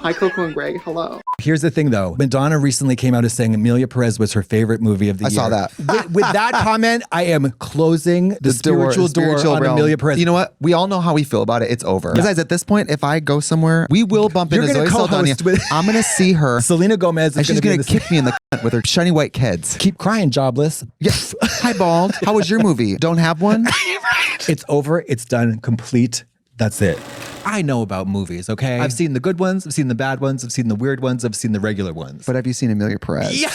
Hi, Coco and Greg. Hello. Here's the thing, though. Madonna recently came out as saying Emilia Pérez was her favorite movie of the year. I saw that. With that comment, I am closing the spiritual door on realm. Emilia Pérez. You know what? We all know how we feel about it. It's over. Besides, at this point, if I go somewhere, we will bump into Zoe Saldana. I'm going to see her. Selena Gomez is and she's going to kick me in the cunt with her shiny white kids. Keep crying, jobless. Yes. Hi, bald. How was your movie? Don't have one? It's over. It's done. Complete. That's it. I know about movies, okay? I've seen the good ones, I've seen the bad ones, I've seen the weird ones, I've seen the regular ones. But have you seen Emilia Pérez? Yeah.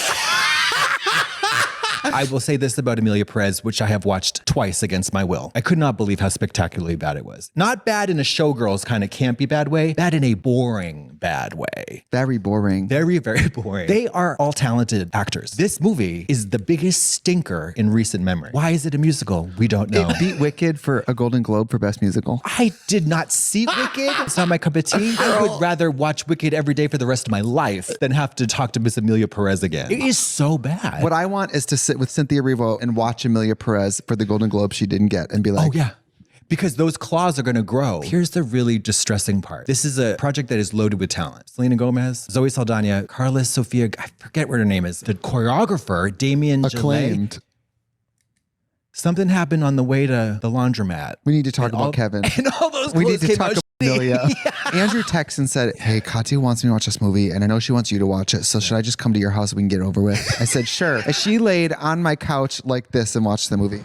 I will say this about Emilia Pérez, which I have watched twice against my will. I could not believe how spectacularly bad it was. Not bad in a showgirls kind of campy bad way, bad in a boring bad way. Very boring. Very, very boring. They are all talented actors. This movie is the biggest stinker in recent memory. Why is it a musical? We don't know. It beat Wicked for a Golden Globe for Best Musical. I did not see Wicked. It's not my cup of tea. I would rather watch Wicked every day for the rest of my life than have to talk to Miss Emilia Pérez again. It is so bad. What I want is to sit with Cynthia Erivo and watch Emilia Pérez for the Golden Globe she didn't get and be like, oh yeah. Because those claws are going to grow. Here's the really distressing part. This is a project that is loaded with talent. Selena Gomez, Zoe Saldana, Carlos Sofia, I forget what her name is. The choreographer, Damien acclaimed. Gillette. Something happened on the way to the laundromat. We need to talk about Kevin. And all those we need to talk about Emilia. Yeah. Andrew texted and said, hey, Katya wants me to watch this movie and I know she wants you to watch it. So should I just come to your house and we can get it over with? I said, sure. And she laid on my couch like this and watched the movie.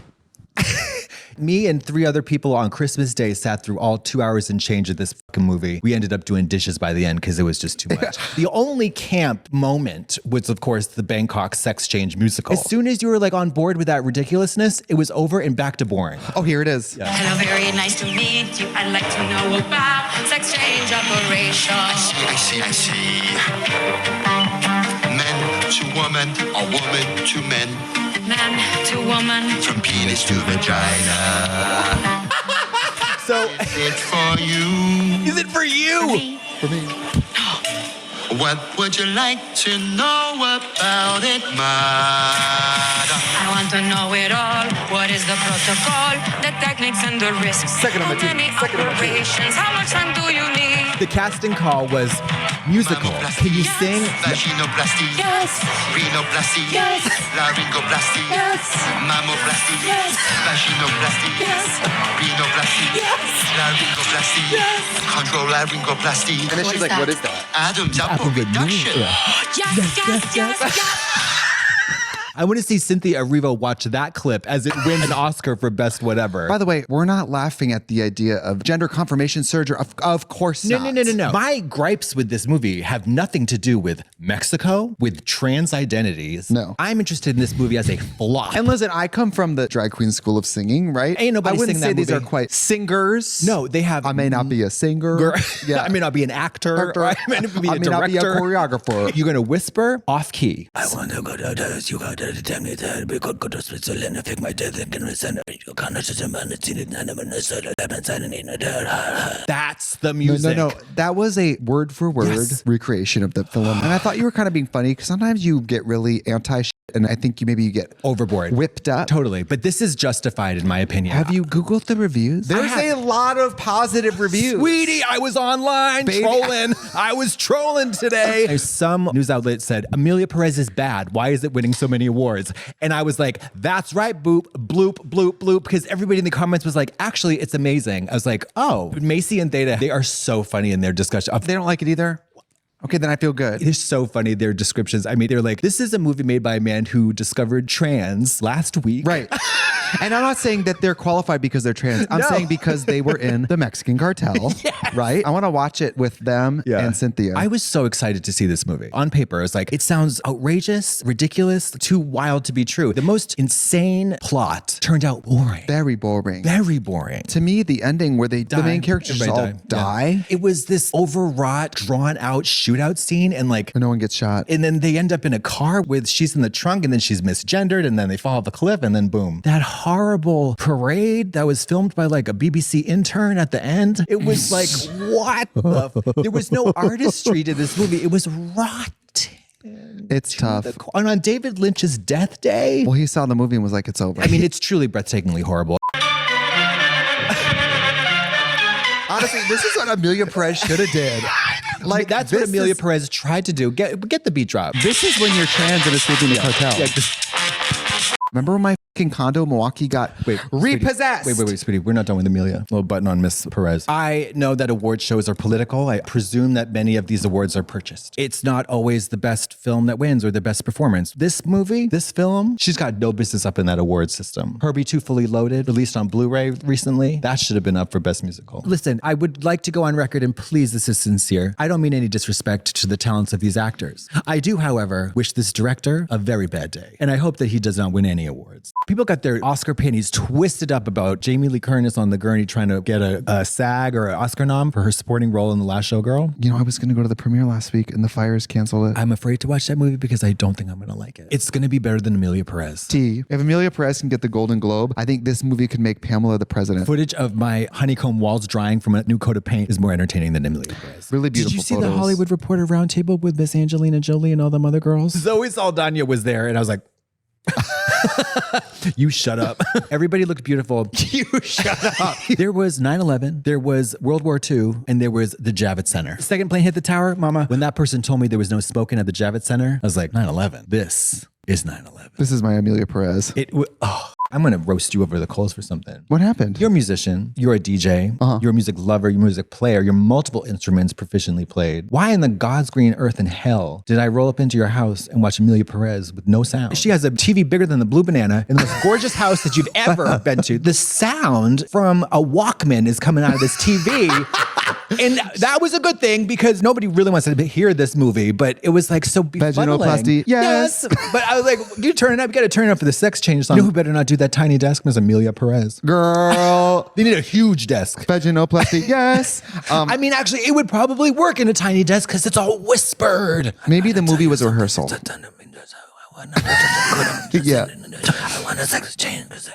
Me and 3 other people on Christmas Day sat through all 2 hours and change of this fucking movie. We ended up doing dishes by the end because it was just too much. The only camp moment was, of course, the Bangkok sex change musical. As soon as you were like on board with that ridiculousness, it was over and back to boring. Oh, here it is. Yeah. Hello, very nice to meet you. I'd like to know about sex change operation. I see. Men to woman, or woman to men. Man to woman. From penis to vagina. So, is it for you? Is it for you? For me. What would you like to know about it, madam? I want to know it all. What is the protocol, the techniques and the risks? Second How on my team. many Second on my team. operations? How much time do you need? The casting call was musical. Can you sing? Vaginoplasty. Yes. Rhinoplasty. Yes. Laryngoplasty. Yes. Mammoplasty. Yes. Vaginoplasty. Yes. Rhinoplasty. Yes. Laryngoplasty. Yes. Control laryngoplasty. And then she's like, what is that? Adam's apple reduction. Yes. I want to see Cynthia Erivo watch that clip as it wins an Oscar for best whatever. By the way, we're not laughing at the idea of gender confirmation surgery. Of course not. No. My gripes with this movie have nothing to do with Mexico, with trans identities. No. I'm interested in this movie as a flop. And listen, I come from the drag queen school of singing, right? Ain't nobody I wouldn't sing say that these movie. are quite singers. No, they have... I may not be a singer. Yeah. I may not be an actor. I may not be a director. Not be a choreographer. You're going to whisper off key. I want to go to this. You got to tell me that we could go to Switzerland and fake my death and can send you can't just That's the music. No. That was a word for word recreation of the film. And I thought you were kind of being funny because sometimes you get really anti-shit and I think you get overboard, whipped up. Totally. But this is justified in my opinion. Have you Googled the reviews? There's a lot of positive reviews. Sweetie, I was online trolling. I was trolling today. Some news outlet said, Emilia Pérez is bad. Why is it winning so many awards? And I was like, that's right, boop, bloop, bloop, bloop. Because everybody in the comments was like, actually, it's amazing. I was like, oh, Macy and Theta, they are so funny in their discussion. They don't like it either? Okay, then I feel good. They're so funny, their descriptions. I mean, they're like, this is a movie made by a man who discovered trans last week. Right. And I'm not saying that they're qualified because they're trans. I'm saying because they were in the Mexican cartel, right? I want to watch it with them and Cynthia. I was so excited to see this movie. On paper, I was like, it sounds outrageous, ridiculous, too wild to be true. The most insane plot turned out boring. Very boring. Very boring. To me, the ending where the main characters all die. Yeah. It was this overwrought, drawn out shootout scene and like... no one gets shot. And then they end up in a car with, she's in the trunk and then she's misgendered and then they fall off the cliff and then boom. That horrible parade that was filmed by like a BBC intern at the end. It was like, what the... There was no artistry to this movie. It was rotten. It's tough. And on David Lynch's death day... Well, he saw the movie and was like, it's over. I mean, it's truly breathtakingly horrible. Honestly, this is what Emilia Pérez should have did. Like, that's what this Emilia is- Pérez tried to do. Get the beat drop. This is when you're trans and escaping the cartel. Yeah, Remember when my fucking condo in Milwaukee got repossessed? Wait, sweetie. We're not done with Emilia. Little button on Miss Perez. I know that award shows are political. I presume that many of these awards are purchased. It's not always the best film that wins or the best performance. This movie, this film, she's got no business up in that award system. Herbie 2 Fully Loaded, released on Blu-ray recently. That should have been up for Best Musical. Listen, I would like to go on record, and please, this is sincere. I don't mean any disrespect to the talents of these actors. I do, however, wish this director a very bad day. And I hope that he does not win any awards. People got their Oscar panties twisted up about Jamie Lee Curtis on the gurney trying to get a SAG or an Oscar nom for her supporting role in The Last Showgirl. You know, I was going to go to the premiere last week and the Fires canceled it. I'm afraid to watch that movie because I don't think I'm going to like it. It's going to be better than Emilia Pérez. If Emilia Pérez can get the Golden Globe, I think this movie could make Pamela the president. Footage of my honeycomb walls drying from a new coat of paint is more entertaining than Emilia Pérez. Really beautiful Did you see photos. the Hollywood Reporter roundtable with Miss Angelina Jolie and all them other girls? Zoe Saldana was there, and I was like, you shut up. Everybody looked beautiful. You shut up. There was 9/11, there was World War II, and there was the Javits Center. Second plane hit the tower, mama. When that person told me there was no smoking at the Javits Center, I was like, 9/11. This is 9/11. This is my Emilia Pérez. I'm going to roast you over the coals for something. What happened? You're a musician. You're a DJ. You're a music lover. You're a music player. You're multiple instruments proficiently played. Why in the God's green earth and hell did I roll up into your house and watch Emilia Pérez with no sound? She has a TV bigger than the Blue Banana in the most gorgeous house that you've ever been to. The sound from a Walkman is coming out of this TV. And that was a good thing because nobody really wants to hear this movie, but it was like so befuddling. Vaginoplasty, yes. But I was like, you turn it up, you got to turn it up for the sex change song. You know who better not do that tiny desk was Emilia Pérez. Girl. They need a huge desk. Vaginoplasty, yes. I mean, actually, it would probably work in a tiny desk because it's all whispered. Maybe the movie was a rehearsal. Yeah. I want a sex change because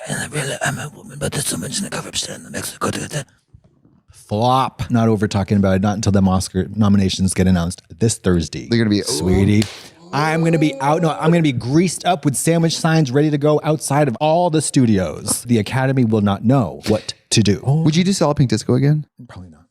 I'm a woman, but there's so much in the cover in the Mexico. Flop. Not over talking about it. Not until them Oscar nominations get announced this Thursday. They're gonna be sweetie. I'm gonna be out. No, I'm gonna be greased up with sandwich signs ready to go outside of all the studios. The Academy will not know what to do. Would you do Solid Pink Disco again? Probably not.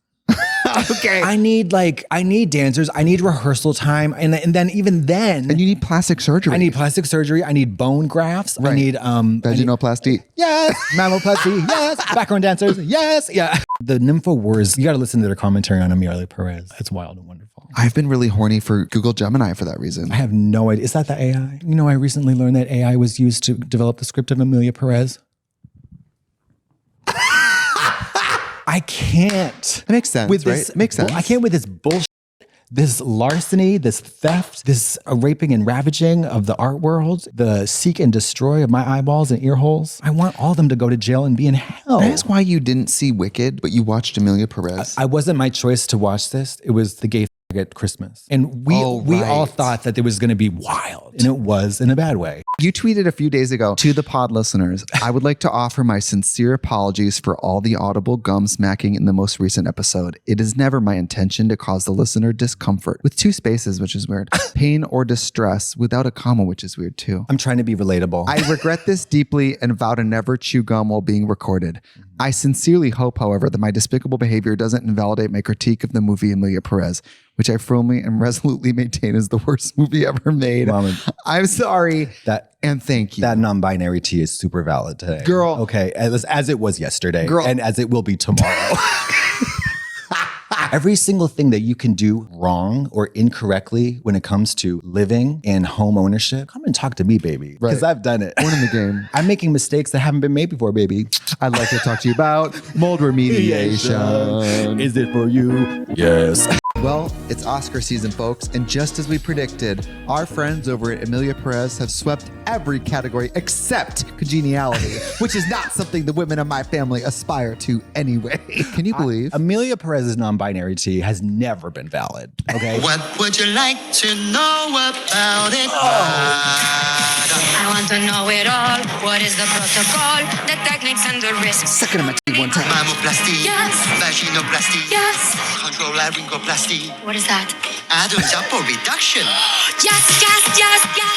Okay. I need dancers. I need rehearsal time, and then even then, And you need plastic surgery. I need plastic surgery. I need bone grafts. Right. I need Vaginoplasty. yes, mammoplasty. Yes, background dancers. Yes, yeah. The Nympho Wars. You got to listen to their commentary on Emilia Pérez. It's wild and wonderful. I've been really horny for Google Gemini for that reason. I have no idea. Is that the AI? You know, I recently learned that AI was used to develop the script of Emilia Pérez. I can't. It makes sense, right? Makes sense. I can't with this bullshit, this larceny, this theft, this raping and ravaging of the art world, the seek and destroy of my eyeballs and ear holes. I want all of them to go to jail and be in hell. That is why you didn't see Wicked, but you watched Emilia Pérez. I wasn't my choice to watch this. It was the gay at Christmas. And we all thought that it was going to be wild. And it was in a bad way. You tweeted a few days ago to the pod listeners, I would like to offer my sincere apologies for all the audible gum smacking in the most recent episode. It is never my intention to cause the listener discomfort with 2 spaces, which is weird, pain or distress without a comma, which is weird too. I'm trying to be relatable. I regret this deeply and vow to never chew gum while being recorded. I sincerely hope, however, that my despicable behavior doesn't invalidate my critique of the movie Emilia Pérez, which I firmly and resolutely maintain is the worst movie ever made. Mama, I'm sorry. And thank you. That non-binary tea is super valid today. Girl. Okay, as it was yesterday. Girl. And as it will be tomorrow. Every single thing that you can do wrong or incorrectly when it comes to living and home ownership, come and talk to me, baby. Because I've done it. Born in the game. I'm making mistakes that haven't been made before, baby. I'd like to talk to you about mold remediation. Is it for you? Yes. Well, it's Oscar season, folks, and just as we predicted, our friends over at Emilia Pérez have swept every category except congeniality, which is not something the women of my family aspire to anyway. Can you believe? Emilia Pérez's non-binary tea has never been valid. Okay. What would you like to know about it? I want to know it all. What is the protocol, the techniques and the risks? Suck it in my teeth one time. Mammoplasty. Yes. Vaginoplasty. Yes. Control laryngoplasty. What is that? Adam's apple reduction. Yes, yes, yes, yes.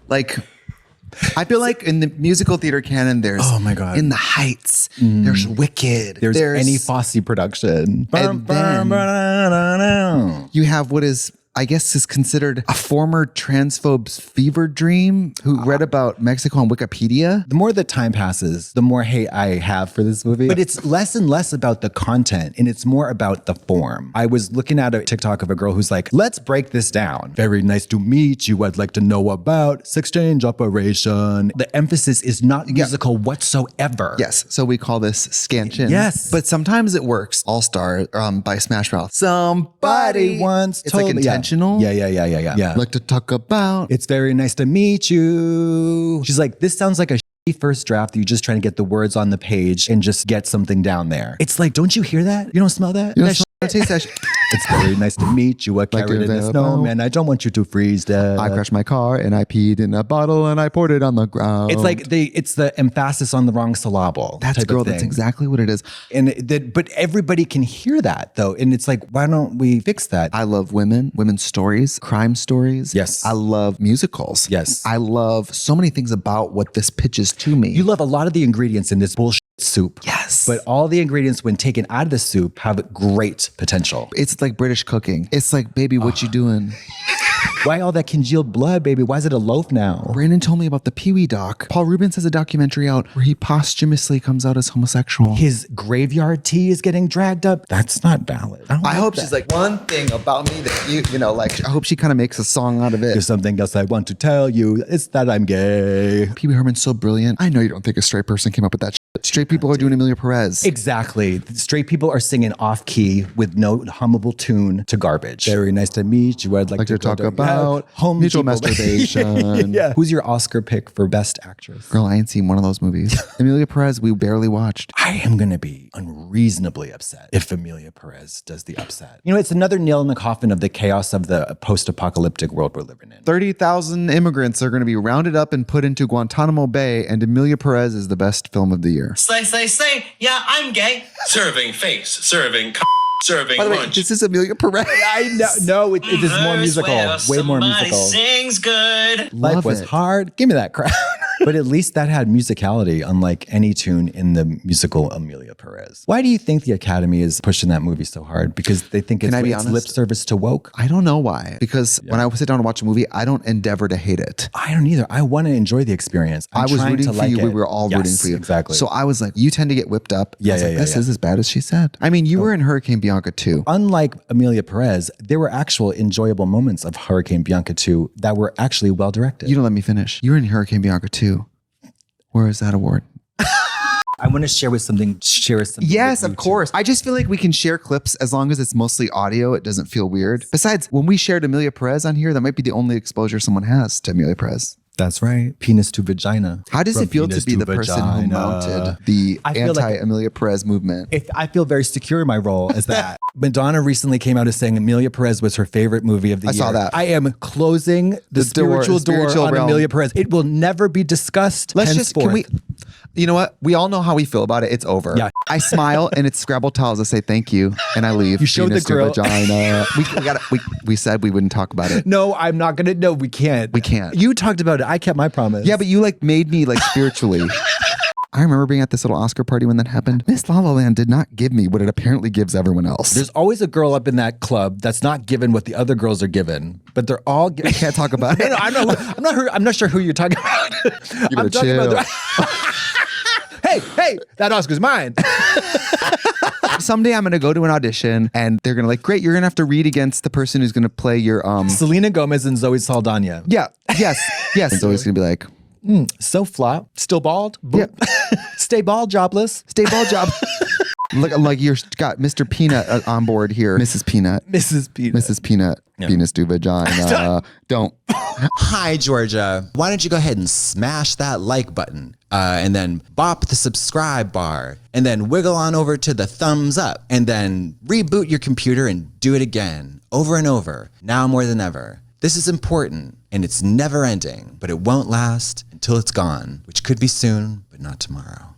Like, I feel like in the musical theater canon, there's Oh my God. In the Heights There's Wicked. There's any Fosse production. And then you have what is, I guess, is considered a former transphobe's fever dream who read about Mexico on Wikipedia. The more that time passes, the more hate I have for this movie. But it's less and less about the content and it's more about the form. I was looking at a TikTok of a girl who's like, let's break this down. Very nice to meet you. I'd like to know about sex change operation. The emphasis is not musical whatsoever. Yes. So we call this scansion. Yes. But sometimes it works. All Star by Smash Mouth. Somebody once it's told like me. intentional. Yeah. Like to talk about. It's very nice to meet you. She's like, this sounds like a first draft. You're just trying to get the words on the page and just get something down there. It's like, don't you hear that? You don't smell that? You know, That taste that shit. It's very nice to meet you. A carrot in a snowman. I don't want you to freeze dead. I crashed my car and I peed in a bottle and I poured it on the ground. It's like it's the emphasis on the wrong syllable. That's girl. That's exactly what it is. But everybody can hear that though. And it's like, why don't we fix that? I love women's stories, crime stories. Yes. I love musicals. Yes. I love so many things about what this pitches to me. You love a lot of the ingredients in this bullshit soup. Yes. But all the ingredients, when taken out of the soup, have great potential. It's like British cooking. It's like, baby, what you doing? Why all that congealed blood, baby? Why is it a loaf now? Brandon told me about the Pee-wee doc. Paul Rubens has a documentary out where he posthumously comes out as homosexual. His graveyard tea is getting dragged up. That's not valid. I hope she's like, one thing about me that you know, like, I hope she kind of makes a song out of it. There's something else I want to tell you. It's that I'm gay. Pee-wee Herman's so brilliant. I know you don't think a straight person came up with that shit. Straight people are doing Emilia Pérez. Exactly. Straight people are singing off key with no hummable tune to garbage. Very nice to meet you. I'd like to talk about home mutual people. masturbation. Yeah. Who's your Oscar pick for best actress? Girl, I ain't seen one of those movies. Emilia Pérez, we barely watched. I am going to be unreasonably upset if Emilia Pérez does the upset. You know, it's another nail in the coffin of the chaos of the post-apocalyptic world we're living in. 30,000 immigrants are going to be rounded up and put into Guantanamo Bay, and Emilia Pérez is the best film of the year. Slay, yeah, I'm gay. Serving face, serving serving By the way, lunch. this is Emilia Pérez. I know. No, it is more musical. Way more musical. Sings good. Life was hard. Give me that crowd. But at least that had musicality, unlike any tune in the musical Emilia Pérez. Why do you think the Academy is pushing that movie so hard? Because they think it's lip service to woke? I don't know why. Because when I sit down and watch a movie, I don't endeavor to hate it. I don't either. I want to enjoy the experience. I was rooting for you. We were all rooting for you. Exactly. So I was like, you tend to get whipped up. This is as bad as she said. I mean, you were in Hurricane Bianca too. Unlike Emilia Pérez, there were actual enjoyable moments of Hurricane Bianca 2 that were actually well directed. You don't let me finish. You were in Hurricane Bianca 2. Where is that award? I want to share something. Yes, of course. I just feel like we can share clips as long as it's mostly audio. It doesn't feel weird. Besides, when we shared Emilia Pérez on here, that might be the only exposure someone has to Emilia Pérez. That's right. Penis to vagina. How does it feel to be the person who mounted the anti-Emilia Pérez movement? I feel very secure in my role as that. Madonna recently came out as saying Emilia Pérez was her favorite movie of the year. I saw that. I am closing the spiritual door on realm. Emilia Pérez. It will never be discussed. You know what? We all know how we feel about it. It's over. Yeah. I smile and it's Scrabble tiles to say thank you and I leave. You showed Penis the grill. to vagina. We said we wouldn't talk about it. No, I'm not going to. No, we can't. We can't. You talked about it. I kept my promise. Yeah, but you made me spiritually. I remember being at this little Oscar party when that happened. Miss La La Land did not give me what it apparently gives everyone else. There's always a girl up in that club that's not given what the other girls are given, but they're all. I can't talk about it. No, I'm not sure who you're talking about. You better chill. Hey, that Oscar's mine. Someday I'm going to go to an audition and they're going to great, you're going to have to read against the person who's going to play your Selena Gomez and Zoe Saldana. Yeah. Yes. And Zoe's going to be like, so flop, still bald. Boop. Yeah. Stay bald, jobless. Stay bald, job. Look, like you're got Mr. Peanut on board here. Mrs. Peanut. Yeah. Penis to vagina. Don't. Hi, Georgia. Why don't you go ahead and smash that like button and then bop the subscribe bar and then wiggle on over to the thumbs up and then reboot your computer and do it again over and over, now more than ever. This is important and it's never ending, but it won't last until it's gone, which could be soon, but not tomorrow.